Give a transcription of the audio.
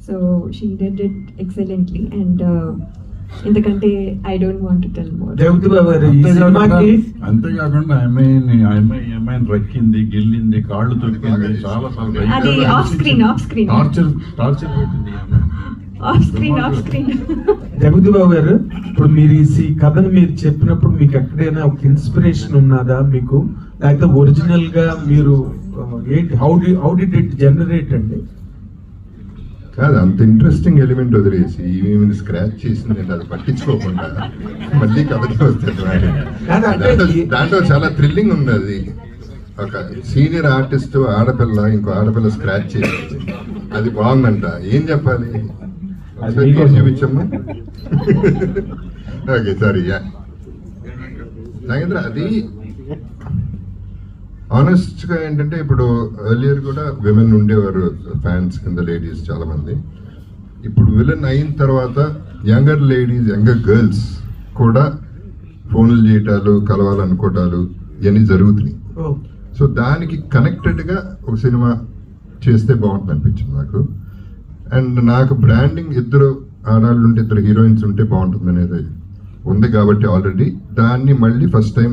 So she did it excellently and ఎందుకంటే I don't want to tell more. అంతేకాకుండా అమ్మాయిని రక్కింది, గిల్లింది, కాళ్ళు తొక్కింది, చాలా అది ఆఫ్ స్క్రీన్ టార్చర్ పెట్టింది ఆఫ్ స్క్రీన్. జగతి బాబు గారు, ఇప్పుడు మీరు ఈ కథను మీరు చెప్పినప్పుడు మీకు ఎక్కడైనా ఒక ఇన్స్పిరేషన్ ఉన్నదా మీకు, లేకపోతే ఒరిజినల్ గా మీరు ఏంటి, హౌ డిడ్ ఇట్ జనరేట్ అండి? కాదు, అంత ఇంట్రెస్టింగ్ ఎలిమెంట్ వదిలేసి ఈమె స్క్రాచ్ చేసింది అది పట్టించుకోకుండా మళ్ళీ కథకి వస్తుంది. దాంట్లో చాలా థ్రిల్లింగ్ ఉంది. అది ఒక సీనియర్ ఆర్టిస్ట్ ఆడపిల్ల ఇంకో ఆడపిల్ల స్క్రాచ్ చేసింది, అది బాగుందంట. ఏం చెప్పాలి చూపించమ్మా. Okay, sorry Nagendra. అది ఆనెస్ట్ గా ఏంటంటే, ఇప్పుడు ఎర్లియర్ కూడా విమెన్ ఉండేవారు ఫ్యాన్స్ కింద, లేడీస్ చాలా మంది. ఇప్పుడు విలన్ అయిన తర్వాత యంగర్ లేడీస్, యంగర్ గర్ల్స్ కూడా ఫోన్లు చేయటాలు, కలవాలనుకోవటాలు ఇవన్నీ జరుగుతున్నాయి. సో దానికి కనెక్టెడ్ గా ఒక సినిమా చేస్తే బాగుంటుంది అనిపించింది నాకు. అండ్ నాకు బ్రాండింగ్ ఇద్దరు ఆడాళ్ళు ఉంటే, ఇద్దరు హీరోయిన్స్ ఉంటే బాగుంటుంది అనేది ఉంది కాబట్టి ఆల్రెడీ దాన్ని మళ్ళీ ఫస్ట్ టైం